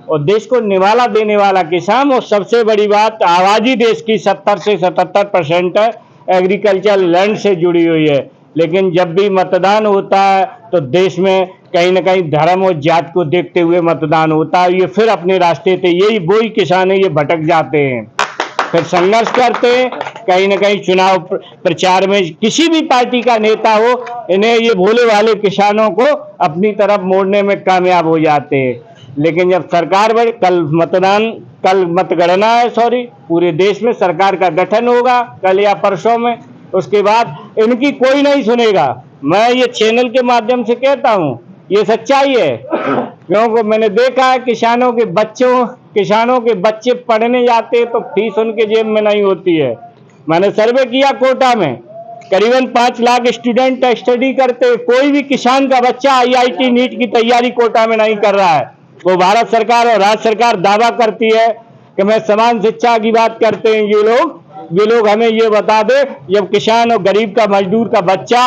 और देश को निवाला देने वाला किसान। और सबसे बड़ी बात, आबादी देश की 70 से 77% एग्रीकल्चर लैंड से जुड़ी हुई है। लेकिन जब भी मतदान होता है तो देश में कहीं ना कहीं धर्म और जात को देखते हुए मतदान होता है। ये फिर अपने रास्ते पे, यही वही किसान है, ये भटक जाते हैं, फिर संघर्ष करते हैं। कहीं ना कहीं चुनाव प्रचार में किसी भी पार्टी का नेता हो, इन्हें ये भोले वाले किसानों को अपनी तरफ मोड़ने में कामयाब हो जाते हैं। लेकिन जब सरकार बने, कल मतगणना है, पूरे देश में सरकार का गठन होगा कल या परसों में, उसके बाद इनकी कोई नहीं सुनेगा। मैं ये चैनल के माध्यम से कहता हूँ, ये सच्चाई है, क्योंकि मैंने देखा है किसानों के बच्चे पढ़ने जाते हैं तो फीस उनके जेब में नहीं होती है। मैंने सर्वे किया, कोटा में करीबन 5 लाख स्टूडेंट स्टडी करते हैं, कोई भी किसान का बच्चा IIT नीट की तैयारी कोटा में नहीं कर रहा है। वो भारत सरकार और राज्य सरकार दावा करती है कि मैं समान शिक्षा की बात करते हैं। ये लोग हमें ये बता दे, जब किसान और गरीब का, मजदूर का बच्चा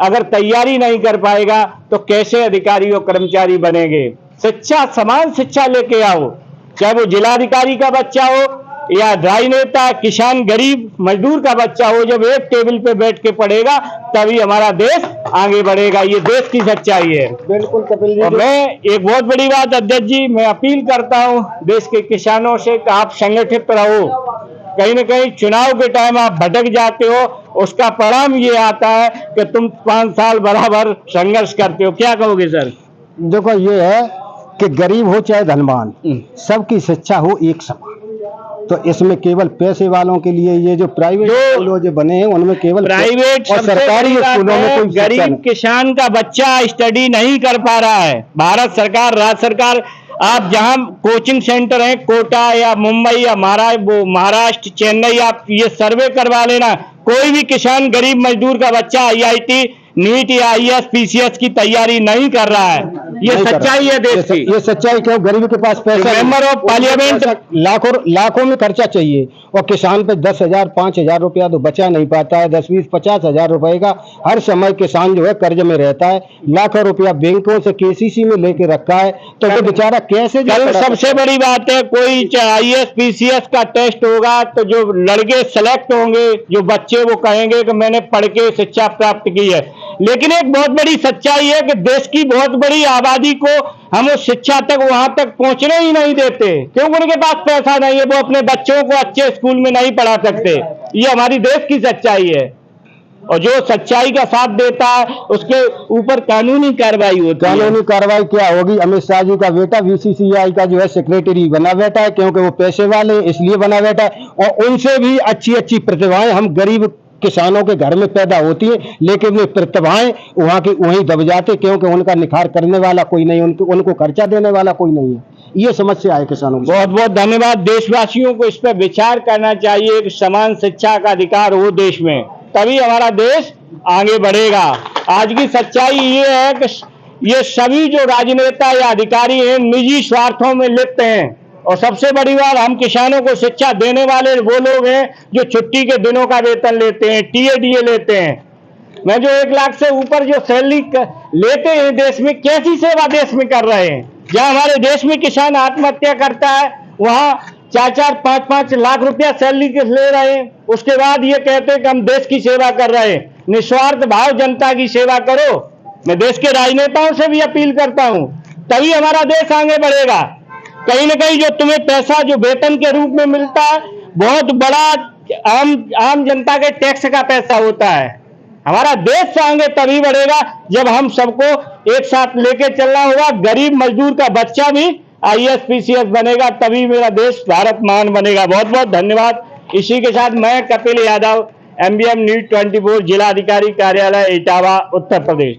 अगर तैयारी नहीं कर पाएगा तो कैसे अधिकारी और कर्मचारी बनेंगे। शिक्षा, समान शिक्षा लेके आओ, चाहे वो जिलाधिकारी का बच्चा हो या राजनेता, किसान, गरीब, मजदूर का बच्चा हो, जब एक टेबल पे बैठ के पढ़ेगा तभी हमारा देश आगे बढ़ेगा। ये देश की सच्चाई है। बिल्कुल कपिल जी। और मैं एक बहुत बड़ी बात अध्यक्ष जी, मैं अपील करता हूँ देश के किसानों से कि आप संगठित रहो। कहीं ना कहीं चुनाव के टाइम आप भटक जाते हो, उसका परिणाम ये आता है कि तुम 5 साल बराबर संघर्ष करते हो। क्या कहोगे सर? देखो, ये है कि गरीब हो चाहे धनवान, सबकी शिक्षा हो एक समान। तो इसमें केवल पैसे वालों के लिए ये जो प्राइवेट स्कूल जो बने हैं उनमें केवल प्राइवेट और सरकारी स्कूलों में कोई गरीब किसान का बच्चा स्टडी नहीं कर पा रहा है। भारत सरकार, राज्य सरकार, आप जहां कोचिंग सेंटर हैं कोटा या मुंबई या महाराष्ट्र, चेन्नई, आप ये सर्वे करवा लेना, कोई भी किसान, गरीब, मजदूर का बच्चा IIT नीट या IAS PCS की तैयारी नहीं कर रहा है। ये सच्चाई है देश की। ये सच्चाई क्यों? गरीब के पास पैसा, मेंबर ऑफ पार्लियामेंट लाखों में खर्चा चाहिए और किसान पे 10,000 5,000 रुपया तो बचा नहीं पाता है। 10 20 50 हजार रुपए का हर समय किसान जो है कर्ज में रहता है। लाखों रुपया बैंकों से KCC में लेके रखा है, तो वो बेचारा कैसे? सबसे बड़ी बात है, कोई IAS PCS का टेस्ट होगा तो जो लड़के सेलेक्ट होंगे, जो बच्चे, वो कहेंगे कि मैंने पढ़ के शिक्षा प्राप्त की है। लेकिन एक बहुत बड़ी सच्चाई है कि देश की बहुत बड़ी आबादी को हम उस शिक्षा तक, वहां तक पहुंचने ही नहीं देते, क्योंकि उनके पास पैसा नहीं है, वो अपने बच्चों को अच्छे स्कूल में नहीं पढ़ा सकते। ये हमारी देश की सच्चाई है। और जो सच्चाई का साथ देता है उसके ऊपर कानूनी कार्रवाई होती है। कानूनी कार्रवाई क्या होगी? अमित शाह जी का बेटा BCCI का जो है सेक्रेटरी बना बैठा है, क्योंकि वो पैसे वाले इसलिए बना बैठा है। और उनसे भी अच्छी अच्छी प्रतिभाएं हम गरीब किसानों के घर में पैदा होती है, लेकिन वे प्रतिभाएं वहां की वहीं दब जाते, क्योंकि उनका निखार करने वाला कोई नहीं, उनको खर्चा देने वाला कोई नहीं है। ये समस्या है किसानों की। बहुत बहुत धन्यवाद। देशवासियों को इस पर विचार करना चाहिए कि समान शिक्षा का अधिकार हो देश में, तभी हमारा देश आगे बढ़ेगा। आज की सच्चाई ये है कि ये सभी जो राजनेता या अधिकारी हैं निजी स्वार्थों में लिप्त हैं। और सबसे बड़ी बात, हम किसानों को शिक्षा देने वाले वो लोग हैं जो छुट्टी के दिनों का वेतन लेते हैं, TADA लेते हैं। मैं जो 1 लाख से ऊपर जो सैलरी लेते हैं देश में, कैसी सेवा देश में कर रहे हैं? जहां हमारे देश में किसान आत्महत्या करता है, वहां 4-4 5-5 लाख रुपया सैलरी के ले रहे हैं। उसके बाद ये कहते हैं कि हम देश की सेवा कर रहे हैं। निस्वार्थ भाव जनता की सेवा करो। मैं देश के राजनेताओं से भी अपील करता हूं, तभी हमारा देश आगे बढ़ेगा। कहीं ना कहीं जो तुम्हें पैसा जो वेतन के रूप में मिलता है, बहुत बड़ा आम जनता के टैक्स का पैसा होता है। हमारा देश आगे तभी बढ़ेगा जब हम सबको एक साथ लेके चलना होगा। गरीब मजदूर का बच्चा भी IAS PCS बनेगा, तभी मेरा देश भारत महान बनेगा। बहुत बहुत धन्यवाद। इसी के साथ मैं कपिल यादव, MBM News 24 जिला अधिकारी कार्यालय इटावा, उत्तर प्रदेश।